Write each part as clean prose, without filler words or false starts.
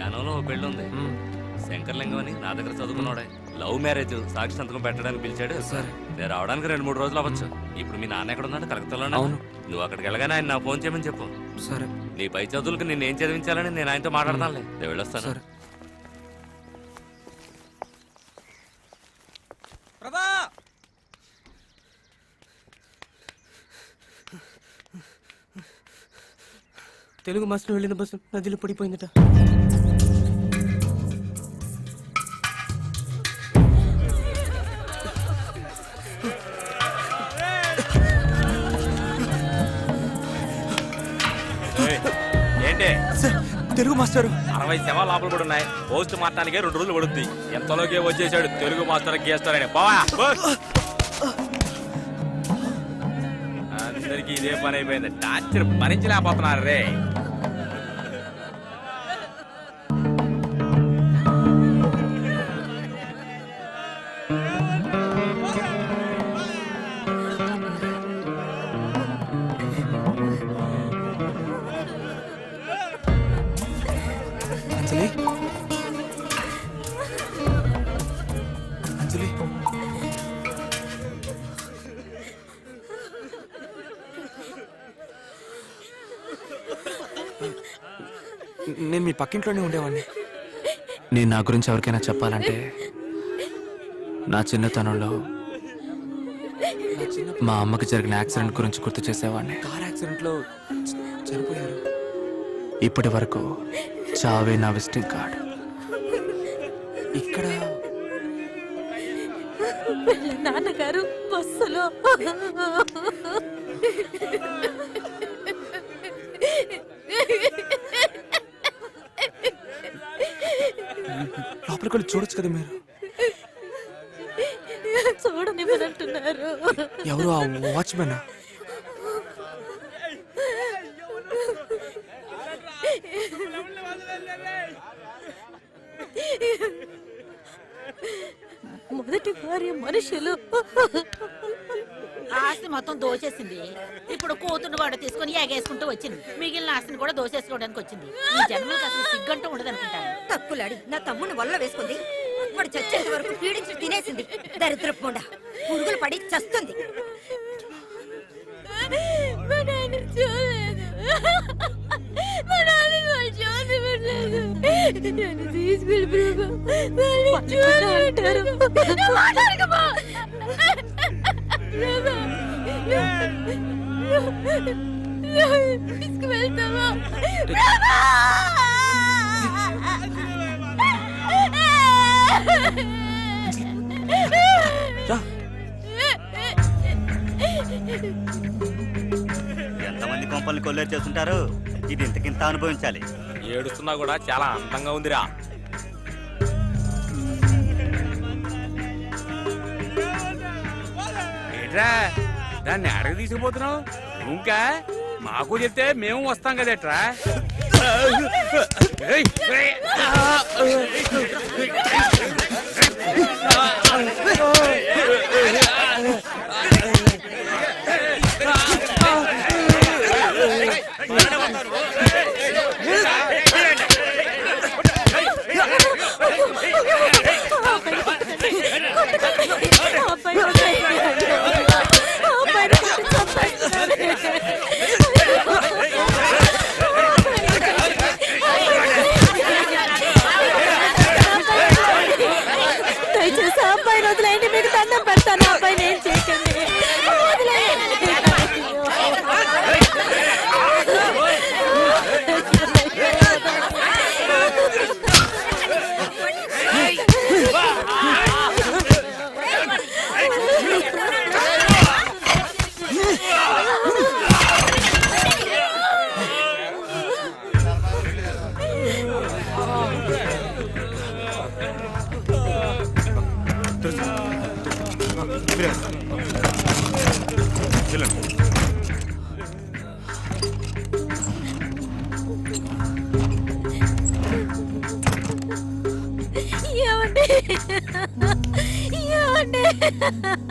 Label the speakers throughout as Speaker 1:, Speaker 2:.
Speaker 1: యానంలో ఓ పెళ్ళి ఉంది. శంకర్లింగం అని నా దగ్గర చదువుకున్నాడే. లవ్ మ్యారేజ్, సాక్షి సంతకం పెట్టడానికి పిలిచాడు.
Speaker 2: సరే.
Speaker 1: నేను రావడానికి 2-3 రోజులు అవ్వచ్చు. ఇప్పుడు మీ నాన్న ఎక్కడ ఉన్నాడు? కలకత్తాలోనే.
Speaker 2: అవును.
Speaker 1: నువ్వు అక్కడికి వెళ్ళగానే ఆయన నా ఫోన్ చేయమని చెప్పు.
Speaker 2: సరే.
Speaker 1: నీ పై చదువులకు నేను ఏం చదివించాలని నేను ఆయనతో మాట్లాడతానులే. నేను వెళ్ళొస్తాను.
Speaker 2: సరే. తెలుగు మాస్టర్ వెళ్ళిన బస్సు నదిలో పడిపోయిందట.
Speaker 1: ఏంటి
Speaker 2: తెలుగు మాస్టర్
Speaker 1: 60 శవాలు లోపల కూడా ఉన్నాయి. పోస్ట్ మార్టానికే 2 రోజులు పడుద్ది. ఎంతలోకే వచ్చేసాడు తెలుగు మాస్టర్ గీస్తారని. బావా అందరికి ఇదే పని అయిపోయింది. టార్చర్ భరించలేకపోతున్నారు రే.
Speaker 2: అంజలి, అంజలి, నేను మీ పక్కింట్లోనే ఉండేవాడిని. నేను నా గురించి ఎవరికైనా చెప్పాలంటే నా చిన్నతనంలో మా అమ్మకి జరిగిన యాక్సిడెంట్ గురించి గుర్తు చేసేవాడిని. కార్ యాక్సిడెంట్లో చనిపోయారు. ఇప్పటి వరకు చావే నా విజిటింగ్ కార్డ్. ఇక్కడ
Speaker 3: నాన్నగారు బస్సులో
Speaker 2: లోపలికి వెళ్ళి చూడొచ్చు కదా మీరు.
Speaker 3: చూడనివ్వనంటున్నారు.
Speaker 2: ఎవరు ఆ వాచ్మెన్?
Speaker 3: మొదటి భార్య మనుషులు
Speaker 4: ఆస్తి మొత్తం దోచేసింది. ఇప్పుడు కూతురు వాడు తీసుకుని ఎగేసుకుంటూ వచ్చింది. మిగిలిన ఆస్తిని కూడా దోచేసుకోవడానికి వచ్చింది. ఈ జన్మలకు అసలు సిగ్గంటూ ఉండదు అనుకుంటాను.
Speaker 5: తక్కులాడి నా తమ్ముని వల్ల వేసుకుంది. వాడు చచ్చేంత వరకు పీడించి తినేసింది. దరిద్రపు మొండ పురుగులు పడి చస్తుంది.
Speaker 3: మా నాన్న చూడలేదు. మా నాన్న వాళ్ళు చూడలేదు. నన్ను తీసుకెళ్ళి ప్రభు వాళ్ళు చూడాలంటారు. తీసుకువెళ్తావా?
Speaker 6: ఎంతమంది కొంపల్ని కొల్లేరు చేస్తుంటారు. ఇది ఇంతకింత అనుభవించాలి.
Speaker 1: ఏడుస్తున్నా కూడా చాలా అందంగా ఉందిరా. ఏట్రా దాన్ని అడగ తీసుకుపోతున్నావు? ఇంకా మాకు చెప్తే మేము వస్తాం కదేట్రా.
Speaker 3: దయచేసి ఆ అబ్బాయి వదిలేయండి. మీకు దండం పెడతాను. అబ్బాయి నేను చేయకండి.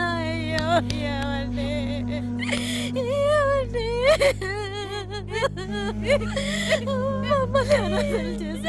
Speaker 3: అయ్యో ఏమండి మమ్మల్ని అనాథలు చేసి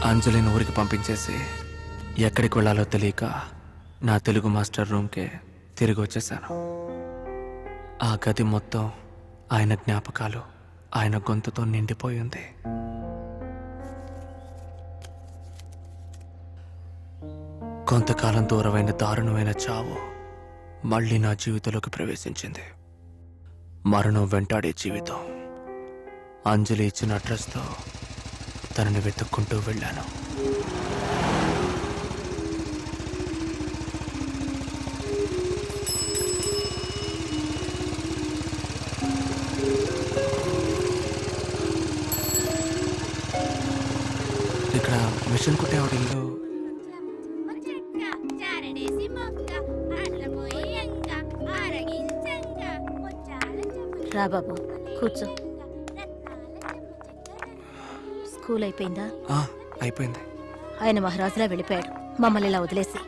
Speaker 2: అంజలిని ఊరికి పంపించేసి ఎక్కడికి వెళ్ళాలో తెలియక నా తెలుగు మాస్టర్ రూమ్కే తిరిగి వచ్చేసాను. ఆ గది మొత్తం ఆయన జ్ఞాపకాలు, ఆయన గొంతుతో నిండిపోయి ఉంది. కొంతకాలం దూరమైన దారుణమైన చావు మళ్ళీ నా జీవితంలోకి ప్రవేశించింది. మరణం వెంటాడే జీవితం. అంజలి ఇచ్చిన అడ్రస్తో తనని వెతుక్కుంటూ వెళ్ళాను. ఇక్కడ మిషన్ కుట్టేవాడి ఇల్లు.
Speaker 3: రా బాబు కూర్చో. స్కూల్ అయిపోయిందా?
Speaker 2: అయిపోయింది.
Speaker 3: ఆయన మహారాజులా వెళ్ళిపోయాడు మమ్మల్ని ఇలా వదిలేసి.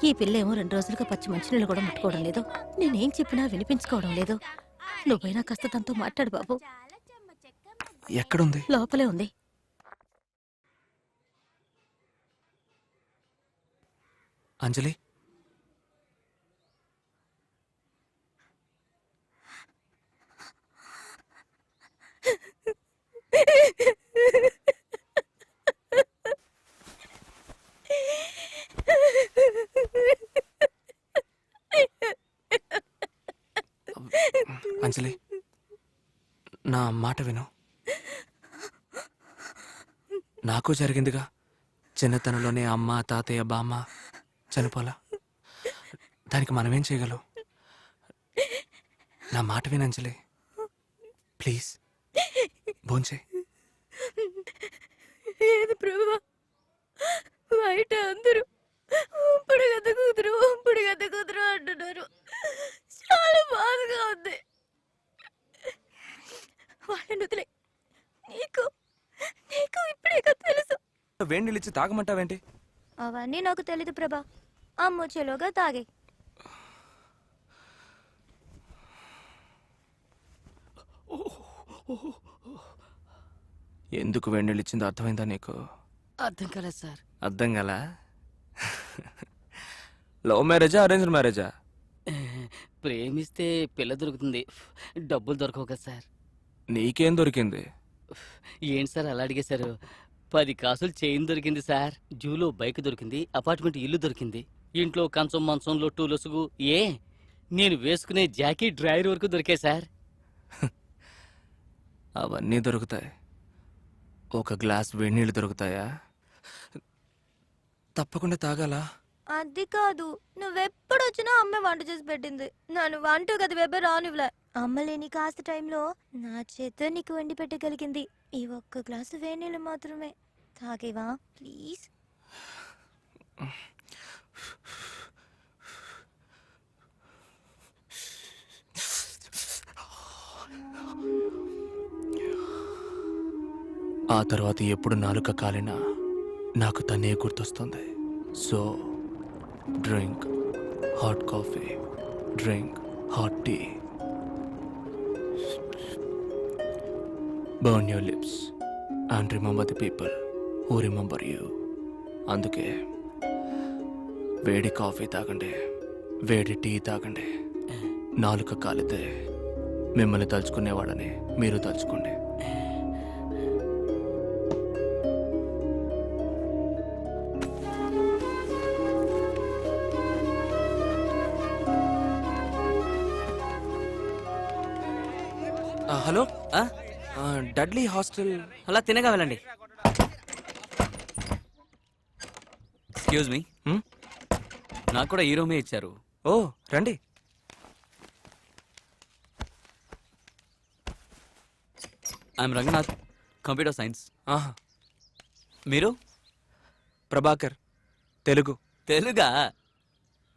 Speaker 3: ఈ పిల్ల ఏమో 2 రోజులుగా పచ్చి మంచినీళ్ళు కూడా ముట్టుకోవడం లేదు. నేనేం చెప్పినా వినిపించుకోవడం లేదు. నువ్వైనా కాస్త తనతో మాట్లాడు బాబు.
Speaker 2: ఎక్కడుంది?
Speaker 3: లోపలే ఉంది.
Speaker 2: అంజలి, అంజలి, నా మాట విను. నాకు జరిగిందిగా. చిన్నతనంలోనే అమ్మ, తాతయ్య, బామ్మ చనిపోలా. దానికి మనమేం చేయగలం? నా మాట విను అంజలి, ప్లీజ్. భోంచే.
Speaker 3: ఏది ప్రభువా, బయట అందరూ ఉంపుడుగద్ద కూతురు ఉంపుడుగద్ద కూతురు అంటున్నారు. చాలా బాధగా ఉంది. వాళ్ళని వదిలే. నీకు నీకు ఇప్పుడే తెలుసు.
Speaker 2: వేడి నీళ్ళు ఇచ్చి తాగమంటావేంటి?
Speaker 7: అవన్నీ నాకు తెలీదు ప్రభా. అమ్మొచ్చేలోగా తాగే.
Speaker 2: ఎందుకు వేడి నీళ్ళు ఇచ్చిందో అర్థమైందా నీకు?
Speaker 8: అర్థం కాలేదు సార్.
Speaker 2: అర్థం గలా? లవ్ మ్యారేజా, అరేంజ్డ్ మ్యారేజా?
Speaker 8: ప్రేమిస్తే పిల్ల దొరుకుతుంది, డబ్బులు దొరకవు కదా సార్.
Speaker 2: నీకేం దొరికింది?
Speaker 8: ఏంటి సార్ అలా అడిగేశారు? 10 కాసులు చైన్ దొరికింది సార్. జూలో బైక్ దొరికింది, అపార్ట్మెంట్ ఇల్లు దొరికింది, ఇంట్లో కంచం మంచం లొట్టు లొసుగు, నేను వేసుకునే జాకెట్ డ్రైవర్ వరకు దొరికాయి సార్.
Speaker 2: అవన్నీ దొరుకుతాయి. ఒక గ్లాస్ వేడి నీళ్ళు దొరుకుతాయా? తప్పకుండా తాగాలా?
Speaker 7: అది కాదు, నువ్వెప్పుడొచ్చినా అమ్మ వంట చేసి పెట్టింది. నన్ను వంట గది వెబ్బే రానివ్వలే. అమ్మ లేని కాస్త టైంలో నా చేత నీకు వండి పెట్టగలిగింది. ఈ ఒక్క గ్లాసు వేడి నీళ్ళు మాత్రమే. తాగేవా ప్లీజ్? ఆ తర్వాత ఎప్పుడు నాలుక కాలినా నాకు తనే గుర్తొస్తుంది. So drink hot coffee, drink hot tea, burn your lips and remember the people who remember you. అందుకే వేడి కాఫీ తాగండి, వేడి టీ తాగండి. నాలుక కాలితే మిమ్మల్ని తలుచుకునేవాడని మీరు తలుచుకోండి. Hello, Dudley hostel.
Speaker 9: అలా తినగా వెళ్ళండి. ఎక్స్క్యూజ్ మీ,
Speaker 2: హ్మ్?
Speaker 9: నాకు కూడా ఈ రూమే ఇచ్చారు.
Speaker 2: ఓ రండి.
Speaker 9: I'm Ranganath, computer science.
Speaker 2: ఆహా,
Speaker 9: మీరు
Speaker 2: ప్రభాకర్, తెలుగు.
Speaker 9: తెలుగా?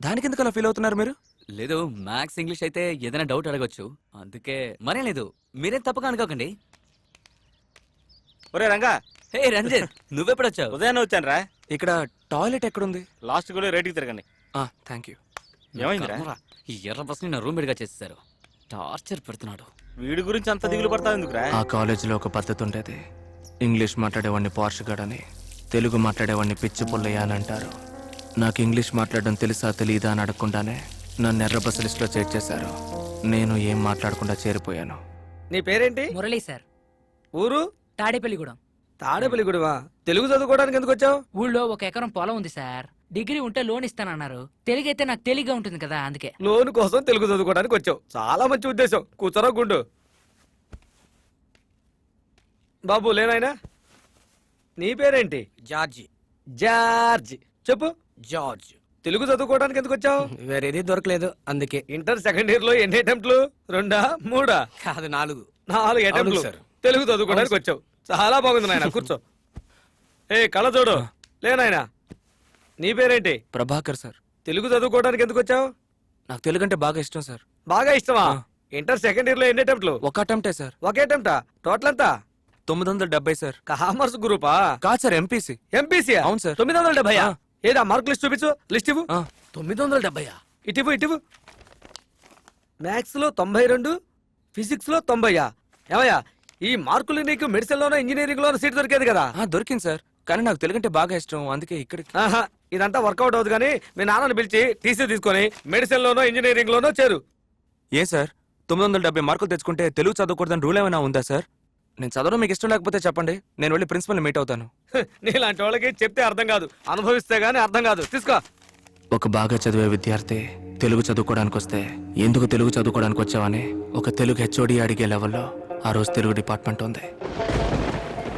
Speaker 2: దానికి ఎందుకు అలా ఫీల్ అవుతున్నారు మీరు?
Speaker 9: లేదు, మ్యాథ్స్ ఇంగ్లీష్ అయితే ఏదైనా డౌట్ అడగొచ్చు, అందుకే. మరేం లేదు, మీరేం తప్పక అనుకోకండి.
Speaker 1: ఒరే రంగా,
Speaker 9: హే రంజిత్, నువ్వెప్పుడొచ్చావు?
Speaker 1: ఉదయాన్నే వచ్చాను రా.
Speaker 2: ఇక్కడ టాయిలెట్ ఎక్కడుంది?
Speaker 1: లాస్ట్ కూడా రేటుకి తిరగండి.
Speaker 2: Thank you.
Speaker 1: ఏమైందిరా?
Speaker 9: కర్మరా, ఈ ఎర్ర బస్ని నా రూమ్మేట్గా చేసేసారు. టార్చర్ పెడుతున్నాడు.
Speaker 1: వీడి గురించి అంత దిగులు పడతావు ఎందుకురా?
Speaker 2: ఆ కాలేజీలో ఒక పద్ధతి ఉండేది. ఇంగ్లీష్ మాట్లాడేవాడిని పార్షగాడని, తెలుగు మాట్లాడేవాడిని పిచ్చి పుల్లయ్య అని అంటారు. నాకు ఇంగ్లీష్ మాట్లాడడం తెలుసా తెలీదా అని అడగకుండానే నన్ను ఎర్ర బస్సు లిస్టులో చేర్చేశారు. నేను ఏం మాట్లాడకుండా చేరిపోయాను.
Speaker 10: నీ పేరేంటి?
Speaker 11: మురళీ సార్.
Speaker 10: ఊరు?
Speaker 11: తాడేపల్లిగూడెం.
Speaker 10: తాడేపల్లిగూడెమా? తెలుగు చదువుకోవడానికి ఎందుకు వచ్చావు?
Speaker 11: ఊళ్ళో 1 ఎకరం పొలం ఉంది సార్. డిగ్రీ ఉంటే లోన్ ఇస్తానన్నారు. తెలుగైతే నాకు తేలిగ్గా ఉంటుంది కదా, అందుకే.
Speaker 10: లోన్ కోసం తెలుగు చదువుకోవడానికి వచ్చావు. చాలా మంచి ఉద్దేశం. కూర్చోరా గుండు. బాబు లేనాయనా? నీ పేరేంటి?
Speaker 11: జార్జి.
Speaker 10: జార్జ్. చెప్పు.
Speaker 11: జార్జ్.
Speaker 10: తెలుగు చదువుకోవడానికి ఎందుకు వచ్చావు?
Speaker 11: వేరేది దొరకలేదు, అందుకే.
Speaker 10: ఇంటర్ సెకండ్ ఇయర్ లో ఎన్ని అటెంప్ట్లు? 2, 3?
Speaker 11: కాదు, 4.
Speaker 10: 4 అటెంప్ట్లు. తెలుగు చదువుకోవడానికి వచ్చావు. చాలా బాగుంది నాయన, కూర్చో. ఏ కళ్ళ చూడు. లేనాయనా? నీ పేరేంటి?
Speaker 2: ప్రభాకర్ సార్.
Speaker 10: తెలుగు చదువుకోవడానికి ఎందుకు వచ్చావు?
Speaker 2: నాకు తెలుగు అంటే బాగా ఇష్టం సార్.
Speaker 10: బాగా ఇష్టమా? ఇంటర్ సెకండ్ ఇయర్ లో ఎన్ని అటెంప్ట్లు?
Speaker 2: ఒక అటెంప్టే సార్.
Speaker 10: ఒకే అటెంప్టా? టోటల్ ఎంత?
Speaker 2: 970 సార్.
Speaker 10: కామర్స్ గ్రూపా?
Speaker 2: కాదు సార్, ఎంపీసీ.
Speaker 10: ఎంపీసీ?
Speaker 2: అవును సార్.
Speaker 10: 970. ఏదా మార్క్ లిస్ట్ చూపించు. లిస్ట్ ఇవ్వు.
Speaker 11: 970.
Speaker 10: ఇటివ్వు ఇటివ్వు. మ్యాథ్స్ లో 92, ఫిజిక్స్ లో 90. ఏమయ్యా, ఈ మార్కులు నీకు మెడిసిన్ లోనో ఇంజనీరింగ్ లోనో సీట్ దొరికేది కదా?
Speaker 2: దొరికింది సార్, కానీ నాకు తెలుగు అంటే బాగా ఇష్టం, అందుకే ఇక్కడికి.
Speaker 10: ఆహా, ఇదంతా వర్కౌట్ అవుతుంది కానీ మీ నాన్నని పిలిచి టీసీ తీసుకొని మెడిసిన్ లోనో ఇంజనీరింగ్ లోనో చేరు.
Speaker 2: ఏ సార్, 970 మార్కులు తెచ్చుకుంటే తెలుగు చదవకూడదని రూల్ ఏమైనా ఉందా సార్? నేను చదవడం మీకు ఇష్టం లేకపోతే చెప్పండి, నేను వెళ్ళి ప్రిన్సిపల్ని మీట్ అవుతాను.
Speaker 10: నీలాంటి వాళ్ళకి చెప్తే అర్థం కాదు, అనుభవిస్తే గానీ అర్థం కాదు. తీసుకో.
Speaker 2: ఒక బాగా చదివే విద్యార్థి తెలుగు చదువుకోవడానికి వస్తే ఎందుకు తెలుగు చదువుకోవడానికి వచ్చావని ఒక తెలుగు హెచ్ఓడి అడిగే లెవెల్లో ఆ రోజు తెలుగు డిపార్ట్మెంట్ ఉంది.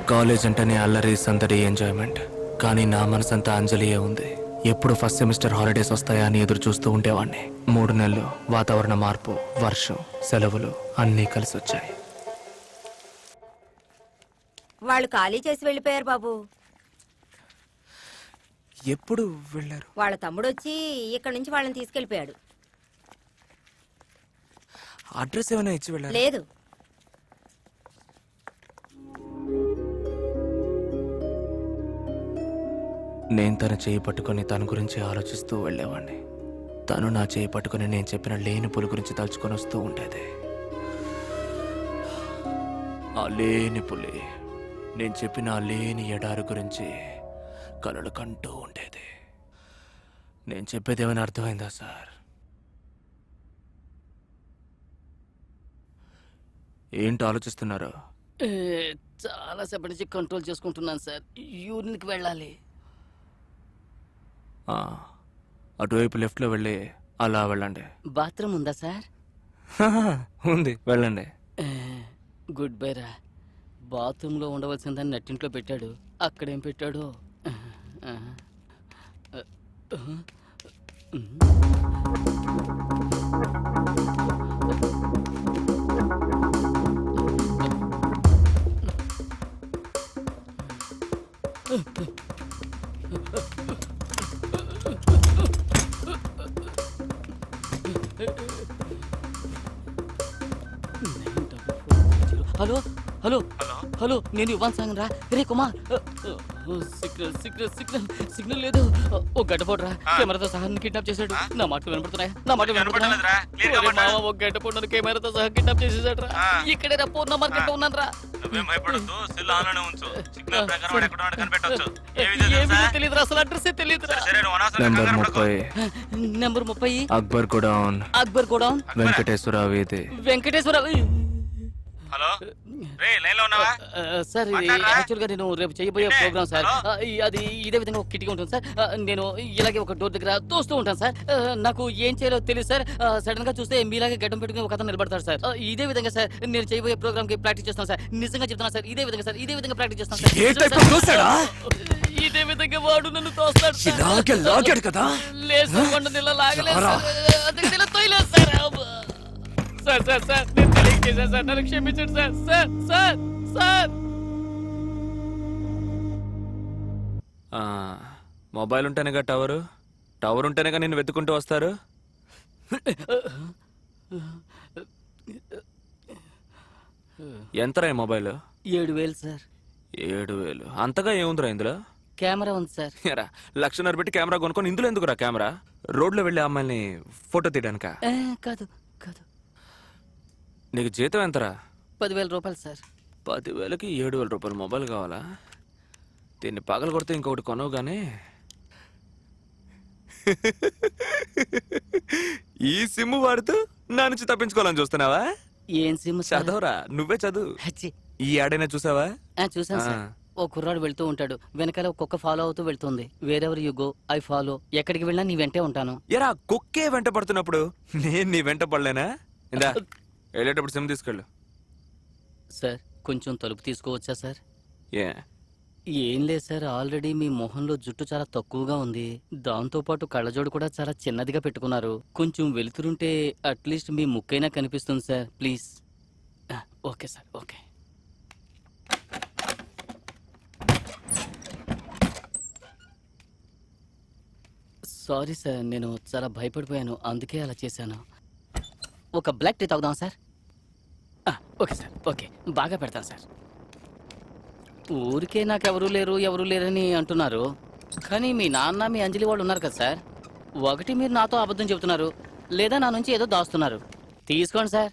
Speaker 2: కాలేజ్ అంటేనే అల్లరి, సందడి, ఎంజాయ్మెంట్. కానీ నా మనసంతా అంజలియే ఉంది. ఎప్పుడు ఫస్ట్ సెమిస్టర్ హాలిడేస్ వస్తాయా అని ఎదురు చూస్తూ ఉండేవాడిని. 3 నెలలు వాతావరణ మార్పు, వర్షం, సెలవులు అన్నీ కలిసి వచ్చాయి.
Speaker 5: వాళ్ళు ఖాళీ చేసి వెళ్ళిపోయారు బాబు.
Speaker 2: ఎప్పుడు వెళ్ళారు?
Speaker 5: వాళ్ళ తమ్ముడు వచ్చి ఇక్కడ నుంచి వాళ్ళని తీసుకెళ్లిపోయాడు.
Speaker 2: అడ్రస్ ఏమైనా ఇచ్చి వెళ్ళారు?
Speaker 5: లేదు.
Speaker 2: నేను తన చేయి పట్టుకొని తన గురించి ఆలోచిస్తూ వెళ్ళేవాడిని. తను నా చేయి పట్టుకొని నేను చెప్పిన లేని పులి గురించి తలుచుకొని వస్తూ ఉండేది. ఆ లేని పులి నేను చెప్పిన ఆ లేని ఎడారి గురించి కలలు కంటూ ఉండేది. నేను చెప్పేది ఏమైనా అర్థమైందా సార్? ఏంటి ఆలోచిస్తున్నారు?
Speaker 8: చాలా సేపటి నుంచి కంట్రోల్ చేసుకుంటున్నాను సార్. యూరిన్కి వెళ్ళాలి.
Speaker 2: అటువైపు లెఫ్ట్లో వెళ్ళి అలా వెళ్ళండి.
Speaker 8: బాత్రూమ్ ఉందా సార్?
Speaker 2: ఉంది, వెళ్ళండి.
Speaker 8: గుడ్ బై రా. బాత్రూంలో ఉండవలసిందని నట్టింట్లో పెట్టాడు, అక్కడేం పెట్టాడు. హలో హలో హలో, నేను ఇవ్వను సాంగ్ రా. రే Kumar, signal signal signal signal లేదు. ఓ గడ్డపోడు రా, కెమెరాతో సహా కిడ్నాప్ చేశాడు. నా మాటలు వినపడుతున్నాయా? నా మాటలు వినపడుతున్నాయా? ఒక గడ్డపోడు కెమెరాతో సహా కిడ్నాప్ చేసేసాడు రా. ఇక్కడే రా, పూర్ణ మార్కెట్ లో ఉన్నాను రా. తెలియదు రా, అసలు అడ్రస్ తెలియదు రా. Number 30
Speaker 2: Akbar godown.
Speaker 8: Akbar godown,
Speaker 2: Venkateswara వీధి.
Speaker 8: వెంకటేశ్వర.
Speaker 1: హలో, రే లైన్లో ఉన్నావా?
Speaker 8: సార్, యాక్చువల్గా నేను రేపు చేయబోయే ప్రోగ్రామ్ సార్, అది ఇదే విధంగా ఒక కిటికీ ఉంటుంది సార్. నేను ఇలాగే ఒక డోర్ దగ్గర తోస్తూ ఉంటాను సార్. నాకు ఏం చేయాలో తెలియదు సార్. సడన్ గా చూస్తే మీలాగే గడ్డం పెట్టుకుని ఒక అతను నిలబడతాడు సార్. ఇదే విధంగా సార్ నేను చేయబోయే ప్రోగ్రామ్ కి ప్రాక్టీస్ చేస్తాను సార్. నిజంగా చెప్తాను సార్, ఇదే విధంగా సార్, ఇదే విధంగా ప్రాక్టీస్ చేస్తాను సార్. ఇదే విధంగా అందుకే వాడు నన్ను తోస్తాడు సార్.
Speaker 7: ఇలాగే లాగాడు కదా
Speaker 8: లేదు సార్, వాడు నిన్న లాగలేదు సార్. అందుకే నిన్న తోయలేదు సార్. అబ్బా. సార్ సార్ సార్ నేను తెలియక చేశాను సార్, నన్ను క్షమించండి sir. Sir sir sir.
Speaker 7: Mobile ఉంటేనేగా టవర్, టవర్ ఉంటేనేగా నిన్ను వెతుకుంటూ వస్తారు. ఎంతరా ఈ మొబైల్?
Speaker 8: 7,000 సార్.
Speaker 7: 7,000 అంతగా ఏముందిరా ఇందులో?
Speaker 8: కెమెరా ఉంది సార్.
Speaker 7: ఎరా 1,00,000 పెట్టి కెమెరా కొనుక్కొని ఇందులో ఎందుకురా కెమెరా? రోడ్లో వెళ్ళి అమ్మాయిని ఫోటో తీయడానిక?
Speaker 8: కాదు కాదు.
Speaker 7: నీకు జీతం ఎంతరా?
Speaker 8: 10,000 రూపాయలు సార్.
Speaker 7: 10,000కి 7,000 రూపాయలు మొబైల్ కావాలా? దీన్ని పగలు కొడితే ఇంకొకటి కొనవు గానీ ఈ సిమ్ వాడుతూ నా నుంచి తప్పించుకోవాలని చూస్తున్నావా?
Speaker 8: ఏం సిమ్ సార్?
Speaker 7: చదవరా, నువ్వే చదువు.
Speaker 8: హచ్చి.
Speaker 7: ఈ ఆడైనా చూసావా?
Speaker 8: చూసాను సార్. ఓ కుర్రాడు వెళ్తూ ఉంటాడు, వెనకాల ఒక్కొక్క ఫాలో అవుతూ వెళ్తుంది. Wherever you go I follow. ఎక్కడికి వెళ్ళినా నీ వెంటే ఉంటాను.
Speaker 7: ఎరా కుక్కే వెంట పడుతున్నప్పుడు నేను నీ వెంట పడలేనా? ఇందా వెళ్ళేటప్పుడు సిమ్ తీసుకెళ్ళు.
Speaker 8: సార్ కొంచెం తలుపు తీసుకోవచ్చా సార్?
Speaker 7: ఏ
Speaker 8: ఏం లేదు సార్, ఆల్రెడీ మీ మొహంలో జుట్టు చాలా తక్కువగా ఉంది. దాంతో పాటు కళ్ళజోడు కూడా చాలా చిన్నదిగా పెట్టుకున్నారు. కొంచెం వెలుతురుంటే అట్లీస్ట్ మీ ముక్కైనా కనిపిస్తుంది sir, please. Okay sir, okay. Sorry sir, నేను చాలా భయపడిపోయాను, అందుకే అలా చేశాను. ఒక బ్లాక్ టీ తాగుదాం సార్? ఓకే సార్, ఓకే, బాగా పెడతాను సార్. ఊరికే నాకు ఎవరూ లేరని అంటున్నారు, కానీ మీ నాన్న మీ అంజలి వాళ్ళు ఉన్నారు కదా సార్. ఒకటి మీరు నాతో అబద్ధం చెబుతున్నారు, లేదా నా నుంచి ఏదో దాస్తున్నారు. తీసుకోండి సార్,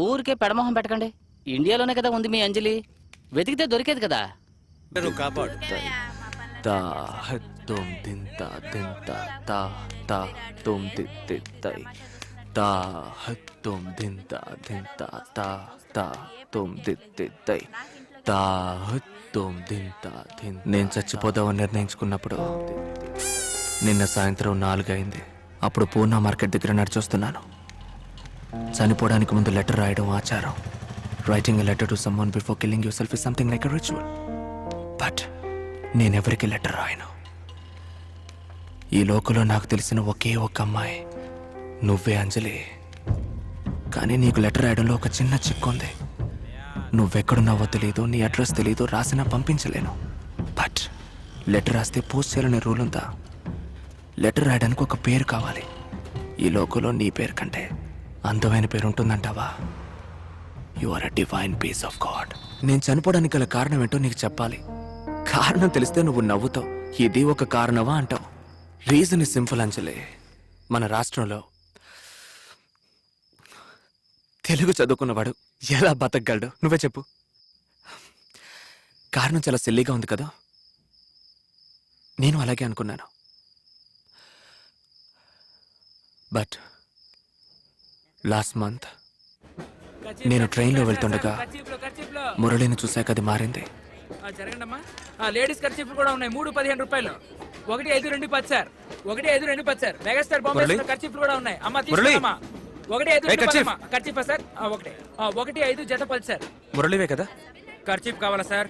Speaker 8: ఊరికే పెడమొహం పెట్టకండి. ఇండియాలోనే కదా ఉంది మీ అంజలి, వెతికితే దొరికేది కదా.
Speaker 7: తా తుమ్ దింత దింత తా తా తుమ్ దిత్తై తా తుమ్ దింత దింత తా తా తుమ్ దిత్తై తా తుమ్ దింత దింత. నేను చచ్చిపోదామని నిర్ణయించుకున్నప్పుడు నిన్న సాయంత్రం 4 అయింది. అప్పుడు పూనా మార్కెట్ దగ్గర నడిచొస్తున్నాను. చనిపోవడానికి ముందు లెటర్ రాయడం ఆచారం. Writing a letter to someone before killing yourself is something like a ritual. But నేనెవరికి లెటర్ రాయను. ఈ లోకంలో నాకు తెలిసిన ఒకే ఒక్క అమ్మాయి నువ్వే అంజలి. కానీ నీకు లెటర్ రాయడంలో ఒక చిన్న చిక్కు ఉంది. నువ్వెక్కడున్నావో తెలీదు, నీ అడ్రస్ తెలీదు, రాసినా పంపించలేను. బట్ లెటర్ రాస్తే పోస్ట్ చేయాలనే రూల్ ఉందా? లెటర్ రాయడానికి ఒక పేరు కావాలి. ఈ లోకంలో నీ పేరు కంటే అందమైన పేరు ఉంటుందంటావా? You are a divine piece of God. నేను చనిపోవడానికి గల కారణం ఏంటో నీకు చెప్పాలి. కారణం తెలిస్తే నువ్వు నవ్వుతావు, ఇది ఒక కారణమా అంటావు. రీజన్ ఇస్ సింపుల్ అంజలి. మన రాష్ట్రంలో తెలుగు చదువుకున్నవాడు ఎలా బతకగలడు నువ్వే చెప్పు. కారణం చాలా సిల్లీగా ఉంది కదా. నేను అలాగే అనుకున్నాను. బట్ లాస్ట్ మంత్ నేను ట్రైన్లో వెళ్తుండగా మురళిని చూశాక అది మారింది.
Speaker 11: జరగండమ్మా. లేడీస్ ఖర్చీఫ్లు కూడా ఉన్నాయి, 3-15 రూపాయలు. 1-5-2-10 సార్. 1-5-2-10 సార్. మెగాస్టార్ బాంబే ఖర్చీఫ్లు కూడా ఉన్నాయి. అమ్మా తీసుకోమ్మా. 1-5-2-10 ఖర్చీఫా సార్? 1-5 జత 10 సార్.
Speaker 7: మురళివే కదా?
Speaker 11: ఖర్చీఫ్ కావాలా సార్?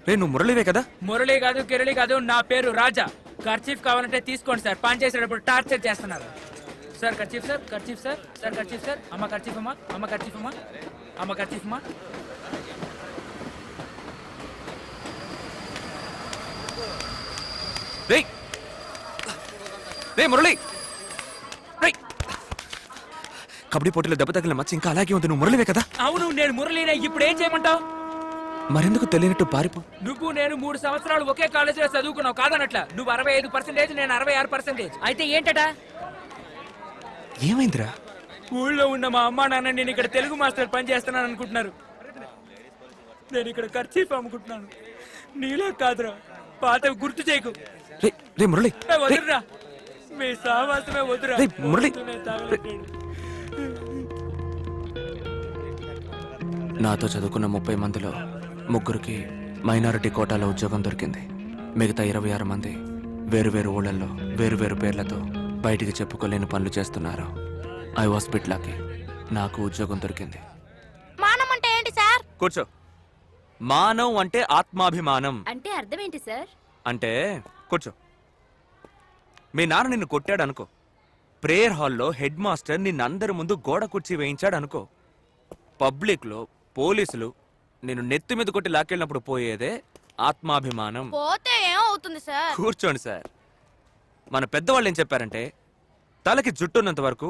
Speaker 7: నువ్వు మురళివే కదా?
Speaker 11: మురళి కాదు, కిరళి కాదు, నా పేరు రాజా. ఖర్చీఫ్ కావాలంటే తీసుకోండి సార్. పని చేసేటప్పుడు టార్చర్ చేస్తున్నారు sir. Kerchief sir, kerchief sir, sir kerchief sir. అమ్మ ఖర్చీఫ్ అమ్మా, అమ్మ ఖర్చీఫ్ అమ్మా, అమ్మ ఖర్చీఫ్ అమ్మా.
Speaker 7: మురళి, కబడ్డీ పోటీలో దెబ్బ తగిలిన మచ్చ ఇంకా అలాగే ఉంది. నువ్వు మురళివే కదా?
Speaker 11: అవును, నేను మురళినే. ఇప్పుడు ఏం చేయమంటావు?
Speaker 7: మరెందుకు తెలియనట్టు పారిపో.
Speaker 11: నువ్వు నేను 3 సంవత్సరాలు ఒకే కాలేజీలో చదువుకున్నావు కాదనట్ల. నువ్వు 65%, నేను 66%. అయితే ఏంటట?
Speaker 7: ఏమైందిరా?
Speaker 11: ఊళ్ళో ఉన్న మా అమ్మా నాన్న నేను ఇక్కడ తెలుగు మాస్టర్ పని చేస్తున్నాను అనుకుంటున్నారు. నేను ఇక్కడ ఖర్చీఫ్ అమ్ముకుంటున్నాను. నీలా కాదురా, పాత గుర్తు చేయకు.
Speaker 7: మురళి
Speaker 11: వదురురా, మీ సావాసమే వదురా.
Speaker 7: మురళి, నాతో చదువుకున్న 30 మందిలో 3కి మైనారిటీ కోటాలో ఉద్యోగం దొరికింది. మిగతా 26 మంది వేరువేరు ఊళ్ళల్లో వేరువేరు పేర్లతో బయటికి చెప్పుకోలేని పనులు చేస్తున్నారు. I was bit lucky. నాకు ఉద్యోగం దొరికింది.
Speaker 5: మానం అంటే ఏంటి సార్?
Speaker 7: కూర్చో. మానం అంటే ఆత్మాభిమానం.
Speaker 5: అంటే అర్థం ఏంటి సార్?
Speaker 7: అంటే కూర్చో. మీ నాన్న నిన్ను కొట్టాడు అనుకో, ప్రేయర్ హాల్లో హెడ్ మాస్టర్ నిన్నందరి ముందు గోడ కుర్చీ వేయించాడు అనుకో, పబ్లిక్లో పోలీసులు నేను నెత్తి మీద కొట్టి లాక్కెళ్ళినప్పుడు పోయేదే ఆత్మాభిమానం.
Speaker 5: పోతే ఏమవుతుంది సార్?
Speaker 7: కూర్చోండి సార్. మన పెద్దవాళ్ళు ఏం చెప్పారంటే తలకి జుట్టు ఉన్నంత వరకు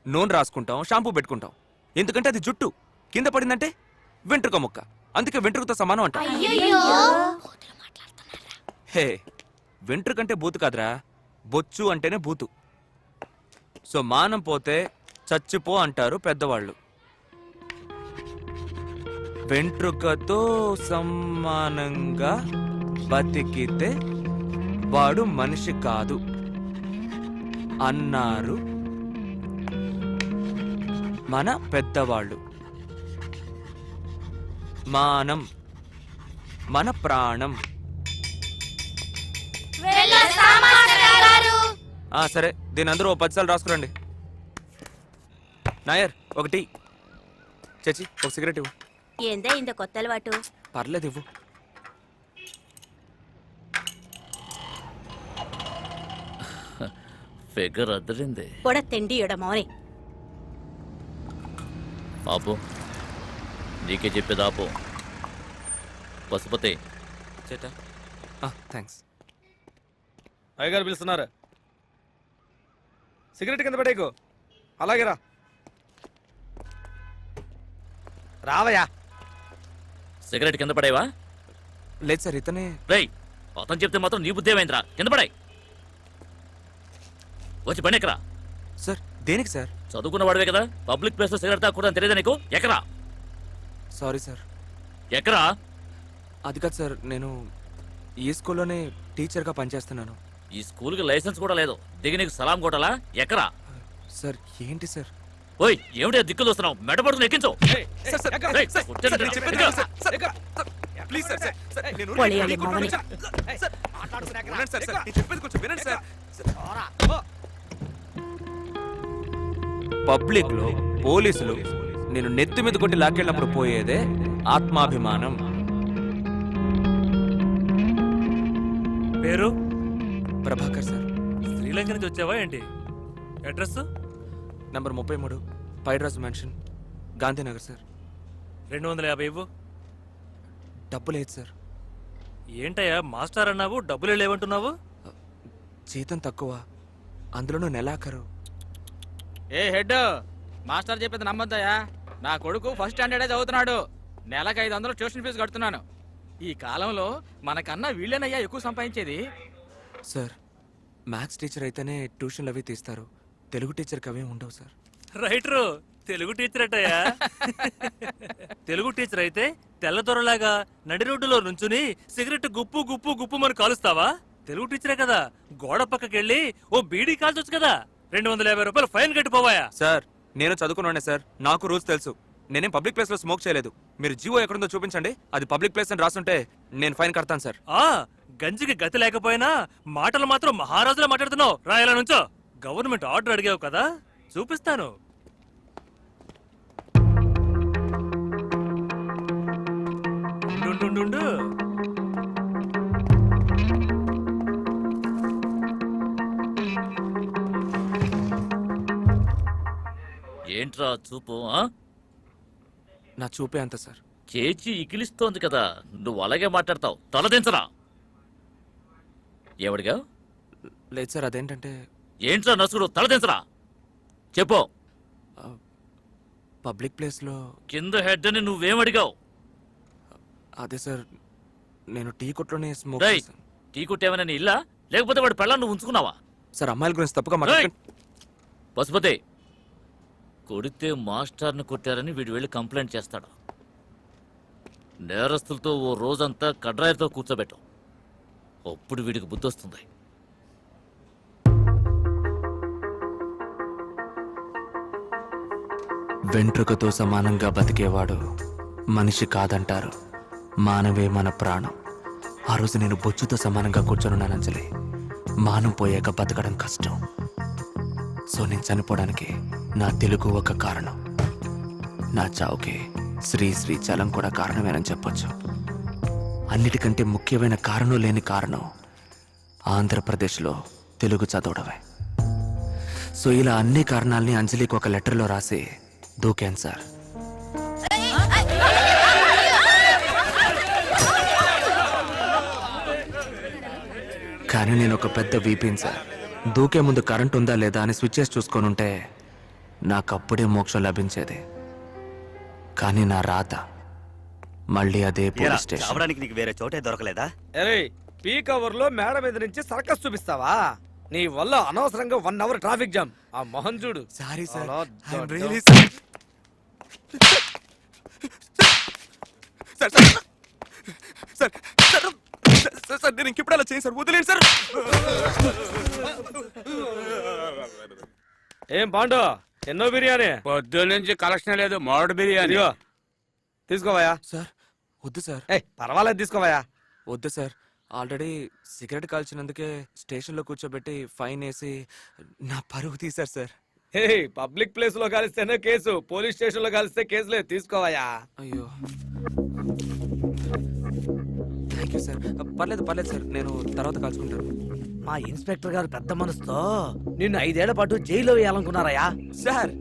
Speaker 7: నూనె రాసుకుంటాం, షాంపూ పెట్టుకుంటాం. ఎందుకంటే అది జుట్టు, కింద పడిందంటే వెంట్రుక ముక్క, అందుకే వెంట్రుకతో సమానం అంట. హే, వెంట్రుకంటే బూతు కాదురా, బొచ్చు అంటేనే బూతు. సో మానం పోతే చచ్చిపో అంటారు పెద్దవాళ్ళు. వెంట్రుకతో సమానంగా బతికితే వాడు మనిషి కాదు అన్నారు మన పెద్దవాళ్ళు. మానం మన ప్రాణం. సరే, దీని అందరూ 10 సార్లు రాసుకురండి. నాయర్ ఒక టీ, చచ్చి ఒక సిగరెట్ ఇవ్వు.
Speaker 4: ఏందే ఇంత కొత్త అలవాటు?
Speaker 7: పర్లేదు ఇవ్వు.
Speaker 8: ఫిగర్ అద్దరింది.
Speaker 4: కూడా తిండి మోని.
Speaker 8: ఆపు, నీకే చెప్పేది ఆపు. పశుపతి.
Speaker 7: చేటా థ్యాంక్స్.
Speaker 10: అయ్యగారు పిలుస్తున్నారు. సిగరెట్ కింద పడేకు. అలాగే రా. రావయ్యా.
Speaker 8: సిగరెట్ కింద పడేవా?
Speaker 7: లేదు సార్, ఇతనే.
Speaker 8: రేయ్, అతను చెప్తే మాత్రం నీ బుద్ధి ఏమైందిరా? కింద పడాయి. వచ్చి బండి ఎక్కరా.
Speaker 7: సార్ దేనికి సార్?
Speaker 8: చదువుకున్న వాడివే కదా, పబ్లిక్ ప్లేస్ లో సిగరెట్ తాగకూడదని తెలియదా నీకు? ఎక్కరా.
Speaker 7: Sorry sir.
Speaker 8: ఎక్కరా.
Speaker 7: అది కాదు సార్, నేను ఈ స్కూల్లోనే టీచర్గా పనిచేస్తున్నాను.
Speaker 8: ఈ స్కూల్కి లైసెన్స్ కూడా లేదు, దిగి నీకు సలాం కొట్టాలా? ఎక్కరా.
Speaker 7: సార్ ఏంటి సార్?
Speaker 8: ఓయ్, ఏమిటి దిక్కులు వస్తున్నావు? మెడపడుతున్న ఎక్కించు.
Speaker 7: పబ్లిక్ లో పోలీసులు నేను నెత్తి మీద కొట్టి లాక్కెళ్ళినప్పుడు పోయేదే ఆత్మాభిమానం.
Speaker 1: పేరు?
Speaker 7: ప్రభాకర్ సార్.
Speaker 1: శ్రీలంక నుంచి వచ్చావా ఏంటి? Address?
Speaker 7: Number 33 Paidraju mention, Gandhinagar sir.
Speaker 1: 250 ఇవ్వు.
Speaker 7: డబ్బు లేదు సార్.
Speaker 1: ఏంటయ్యా మాస్టర్ అన్నావు, డబ్బులే లేవంటున్నావు?
Speaker 7: జీతం తక్కువ, అందులోనూ నెలాఖరు.
Speaker 11: ఏ హెడ్, మాస్టర్ చెప్పేది నమ్మద్దయ్యా. నా కొడుకు ఫస్ట్ స్టాండర్డే చదువుతున్నాడు. నెలకు 500 ట్యూషన్ ఫీజు కడుతున్నాను. ఈ కాలంలో మనకన్నా వీళ్ళేనయ్యా ఎక్కువ సంపాదించేది.
Speaker 7: సార్, మ్యాథ్స్ టీచర్ అయితేనే ట్యూషన్లు అవి తీస్తారు, తెలుగు టీచర్కి అవి ఉండవు సార్.
Speaker 1: రైటరు, తెలుగు టీచర్ అట్టయ్యా. తెలుగు టీచర్ అయితే తెల్లదొరలాగా నడి రోడ్డులో నుంచుని సిగరెట్ గుప్పు గుప్పు గుప్పు మరి కాలుస్తావా? తెలుగు టీచరే కదా, గోడ పక్కకెళ్ళి ఓ బీడీ కాల్చొచ్చు కదా. 250 రూపాయలు ఫైన్ కట్టిపోవాయా?
Speaker 7: సార్, నేను చదువుకున్నానే సార్, నాకు రూల్స్ తెలుసు. నేనేం పబ్లిక్ ప్లేస్ లో స్మోక్ చేయలేదు. మీరు జీవో ఎక్కడుందో చూపించండి, అది పబ్లిక్ ప్లేస్ అని రాస్తుంటే నేను ఫైన్ కడతాను సార్.
Speaker 1: గంజికి గతి లేకపోయినా మాటలు మాత్రం మహారాజులా మాట్లాడుతున్నావు. రాయలా నుంచో. గవర్నమెంట్ ఆర్డర్ అడిగావు కదా, చూపిస్తాను. ఉండు.
Speaker 8: ఏంట్రా చూపు?
Speaker 7: నా చూపే అంత సార్.
Speaker 8: చేచి ఇకిలిస్తోంది కదా, నువ్వు అలాగే మాట్లాడతావు. తలదించరా. ఏమడిగా?
Speaker 7: లేదు సార్, అదేంటంటే.
Speaker 8: ఏంట్రా నసుడు, తలదించరా. చెప్పు.
Speaker 7: పబ్లిక్ ప్లేస్ లో
Speaker 8: కింద హెడ్ అని నువ్వేమడిగావు?
Speaker 7: అదే సార్, నేను టీ కొట్లోనే స్మోక్
Speaker 8: రేయ్, టీ కొట్టేవని నీ ఇల్లా, లేకపోతే వాడి పెళ్ళాన్ని నువ్వు ఉంచుకున్నావా?
Speaker 7: సార్, అమ్మాయిల గురించి తప్పుగా
Speaker 8: రేయ్, పశుపతి. కొడితే మాస్టర్ని కొట్టారని వీడు వెళ్ళి కంప్లైంట్ చేస్తాడు. నేరస్తులతో ఓ రోజంతా కడ్రాయర్తో కూర్చోబెట్టు, అప్పుడు వీడికి బుద్ధి వస్తుంది.
Speaker 2: వెంట్రుకతో సమానంగా బతికేవాడు మనిషి కాదంటారు. మానవే మన ప్రాణం. ఆ రోజు నేను బొచ్చుతో సమానంగా కూర్చొనున్నాను అంజలి. మానం పోయాక బతకడం కష్టం. సో నేను చనిపోవడానికి నా తెలుగు ఒక కారణం. నా చావుకి శ్రీశైలం కూడా కారణమేనని చెప్పొచ్చు. అన్నిటికంటే ముఖ్యమైన కారణం లేని కారణం ఆంధ్రప్రదేశ్లో తెలుగు చదవడమే. సో ఇలా అన్ని కారణాలని అంజలికి ఒక లెటర్లో రాసి దూకాను సార్. కానీ నేను ఒక పెద్ద వీపీని సార్. దూకే ముందు కరెంట్ ఉందా లేదా అని స్విచ్చెస్ చూసుకొని ఉంటే నాకు అప్పుడే మోక్షం లభించేది. కానీ నా రాత మళ్ళీ అదే పోలీస్ స్టేషన్.
Speaker 6: రావడానికి నీకు వేరే చోటే దొరకలేదా?
Speaker 10: అరే పీక్ అవర్ లో మేడ మీద నుంచి సర్కస్ చూపిస్తావా? నీ వల్ల అనవసరంగా 1 అవర్ ట్రాఫిక్ జామ్. ఆ మొహం చూడు.
Speaker 2: Sorry sir.
Speaker 10: అలా
Speaker 2: I'm
Speaker 10: దొడ్డం.
Speaker 2: really sorry. Sir sir sir sir sir నేను ఇంకెప్పుడు అలా చేయను సార్. వదిలేండి సార్.
Speaker 10: ఏం పాండు ఎన్నో బిర్యానీ
Speaker 11: పొద్దు నుంచి కలెక్షన్ లేదు, మోడల్ బిర్యానీ.
Speaker 10: ఇదిగో తీసుకోవయ్యా.
Speaker 2: సార్ వద్దు సార్.
Speaker 10: ఏ పర్వాలేదు తీసుకోవయ్యా.
Speaker 2: వద్దు సార్. ఆల్రెడీ సిగరెట్ కాల్చినందుకే స్టేషన్లో కూర్చోబెట్టి ఫైన్ వేసి నా పరువు తీశారు సార్.
Speaker 10: హే పబ్లిక్ ప్లేస్ లో కలిస్తేనే కేసు, పోలీస్ స్టేషన్ లో కలిస్తే కేసు లేదు. తీసుకోవయ్యా.
Speaker 2: అయ్యో థ్యాంక్ యూ సార్. పర్లేదు పర్లేదు సార్, నేను తర్వాత కాల్చుకుంటాను.
Speaker 10: మా ఇన్స్పెక్టర్ గారు పెద్ద మనసుతో నిన్ను 5 ఏళ్ల పాటు జైల్లో వేయాలనుకున్నారయ్యా.
Speaker 2: సార్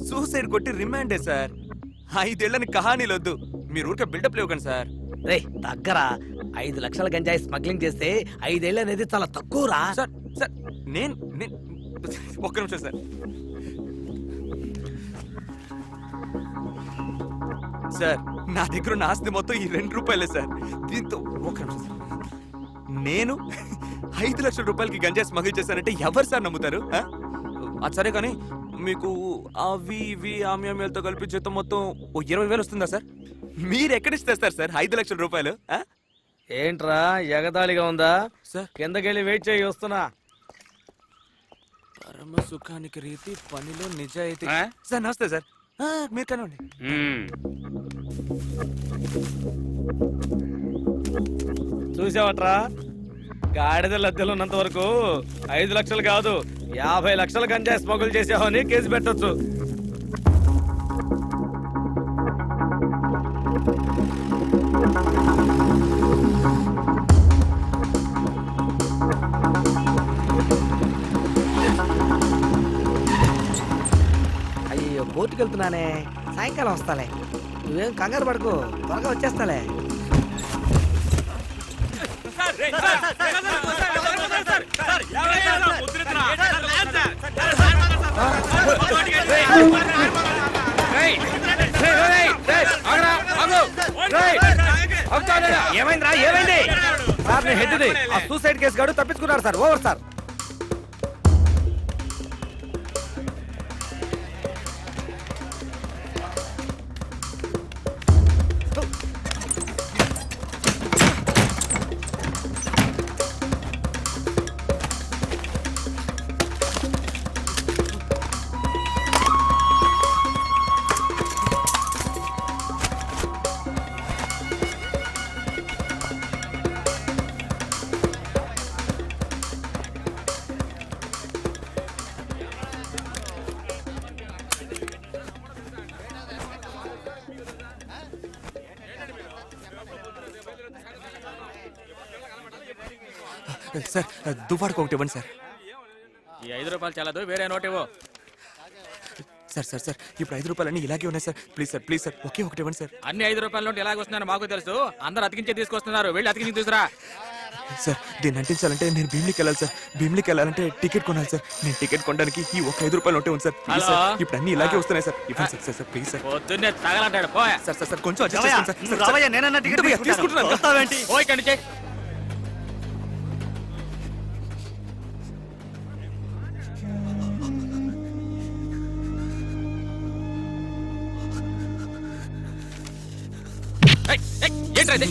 Speaker 2: సూసైడ్ కొట్టి రిమాండే సార్. 5 ఏళ్ళని కహానీలు వద్దు. మీరు ఊరికే బిల్డప్ లేవకండి సార్.
Speaker 10: రే దగ్గర 5 లక్షల గంజాయి స్మగ్లింగ్ చేస్తే 5 ఏళ్ళు అనేది చాలా తక్కువరా.
Speaker 2: సార్ సార్ నేను ఒక్క నిమిషం సార్. సార్ నా దగ్గర ఉన్న ఆస్తి మొత్తం ఈ 2 రూపాయలే సార్. దీంతో ఒక్క నిమిషం సార్. నేను 5 లక్షల రూపాయలకి గంజాయి స్మగిల్ చేశానంటే ఎవరు సార్ నమ్ముతారు? అది సరే కానీ మీకు అవి ఇవి ఆమ్యామ్యాలతో కలిపి జీతం మొత్తం 20,000 వస్తుందా సార్? మీరు ఎక్కడిస్తారు సార్ 5 లక్షల రూపాయలు?
Speaker 10: ఏంట్రా ఎగతాళిగా ఉందా?
Speaker 2: సార్
Speaker 10: కిందకెళ్ళి వెయిట్ చేయి, వస్తున్నా.
Speaker 2: పరమ సుఖానికి రీతి పనిలో నిజాయితీ. సార్ నమస్తే సార్. మీరు కనండి.
Speaker 10: చూసావట్రా గాడిద లద్దెలు ఉన్నంత వరకు 5 లక్షలు కాదు 50 లక్షల గంజాయి స్మగుల్ చేసావని కేసు పెట్టొచ్చు. అయ్యో బోటుకి వెళ్తున్నానే, సాయంకాలం వస్తాలే. నువ్వేం కంగారు పడుకో, త్వరగా వచ్చేస్తాలే. ఏమైందిరా? ఏమైంది సార్? నేను హెడ్ది. ఆ సూసైడ్ కేసు గాడు తప్పించుకున్నాడు సార్. Over sir.
Speaker 2: సార్ దువ్వాడకు ఒకటి ఇవ్వండి సార్.
Speaker 11: ఈ 5 రూపాయలు చాలదు, వేరే నోట్ ఇవ్వు.
Speaker 2: సార్ సార్ సార్ ఇప్పుడు 5 రూపాయలన్నీ ఇలాగే ఉన్నాయి sir. Please sir please sir ఒకే ఒకటి ఇవ్వండి సార్.
Speaker 11: అన్ని 5 రూపాయల నోట్ ఎలాగ వస్తున్నాయో మాకు తెలుసు. అందరు అతికించే తీసుకొస్తున్నారు, వెళ్ళి అతికించి తీసుకురా.
Speaker 2: సార్ దీన్ని అంటించాలంటే నేను భీమిలికి వెళ్ళాలి సార్. భీమిలికి వెళ్ళాలంటే టికెట్ కొనాలి సార్. నేను టికెట్ కొనడానికి ఈ ఒక 5 రూపాయలు ఉంటే ఉంది సార్. Please sir. ఇప్పుడు అన్ని ఇలాగే వస్తున్నాయి సార్. ఇవ్వండి సార్. Sir please sir.
Speaker 11: పొద్దున్నే తగలంటాడు పోయా.
Speaker 2: సార్ సార్ సార్ కొంచెం అడ్జస్ట్ చేసుకోండి సార్. సార్,
Speaker 6: రావయ్యా, నేనన్నా టికెట్
Speaker 2: ఇంతవయ్యా, తీసుకుంటున్నాను.
Speaker 6: వస్తావేంటి?
Speaker 11: పోయి కండి చెయ్యి. ఏంట్రా ఇది?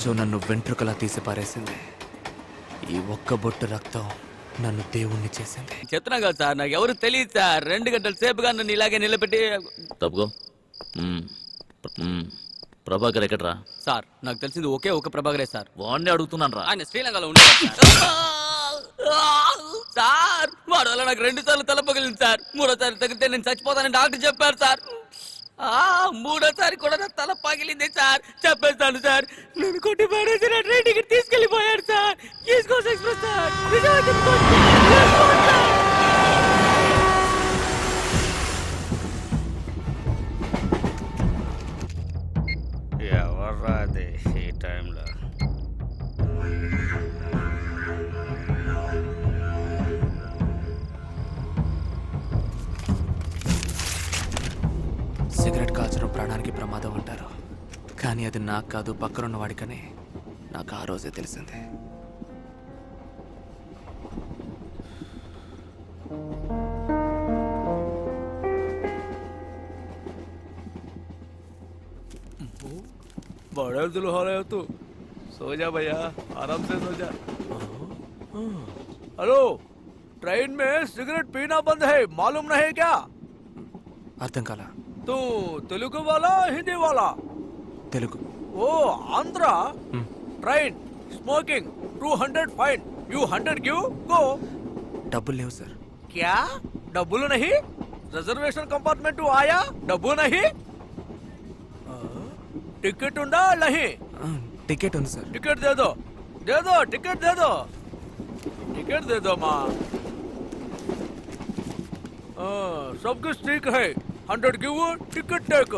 Speaker 2: ప్రపంచం నన్ను వెంట్రుకలా తీసి పారేసింది. ఈ ఒక్క బొట్టు రక్తం నన్ను దేవుణ్ణి చేసింది.
Speaker 9: చెప్తున్నా కదా సార్, నాకు ఎవరు తెలియదు సార్. 2 గంటల సేపుగా నన్ను ఇలాగే నిలబెట్టి
Speaker 8: తప్పుకో. ప్రభాకర్ ఎక్కడ్రా?
Speaker 9: సార్ నాకు తెలిసింది ఒకే ఒక ప్రభాకరే సార్.
Speaker 8: వాడిని అడుగుతున్నాను రా.
Speaker 9: ఆయన శ్రీలంకలో ఉండేవారు సార్. వాడు వల్ల నాకు 2 సార్లు తల పగిలింది సార్. 3వ సారి తగిలితే నేను చచ్చిపోతానని డాక్టర్ చెప్పారు సార్. 3వ సారి కూడా నా తల పగిలింది సార్. చెప్పేస్తాను సార్, నేను కొట్టి పడేసి నా ట్రైన్ టికెట్ తీసుకెళ్లిపోయాడు sir. East Coast Express sir.
Speaker 6: ఎవర్రా అది ఈ టైంలో?
Speaker 2: సిగరెట్ కాల్చడం ప్రాణానికి ప్రమాదం అంటారు, కానీ అది నాకు కాదు పక్కనున్న వాడికని నాకు ఆ రోజే తెలిసింది.
Speaker 10: बड़े दिल हो रहे हो तू. सो जा भैया, आराम से सो जा. हेलो, ट्रेन में सिगरेट पीना बंद है, मालूम नहीं क्या?
Speaker 2: అర్థం కాల.
Speaker 10: तू तेलुगु वाला हिंदी वाला?
Speaker 2: Telugu.
Speaker 10: Oh Andhra. Train smoking 200 fine. You 100 give go.
Speaker 2: డబ్బులు లేవు సార్.
Speaker 10: क्या डब्बू नहीं? रिजर्वेशन कंपार्टमेंट आया, डब्बू नहीं? टिकट उंडा नहीं?
Speaker 2: టికెట్ ఉంది సార్.
Speaker 10: टिकट दे दो, दे दो, टिकट दे दो, टिकट दे दो माँ. सब कुछ ठीक है. 100 गिव टिकट टेक.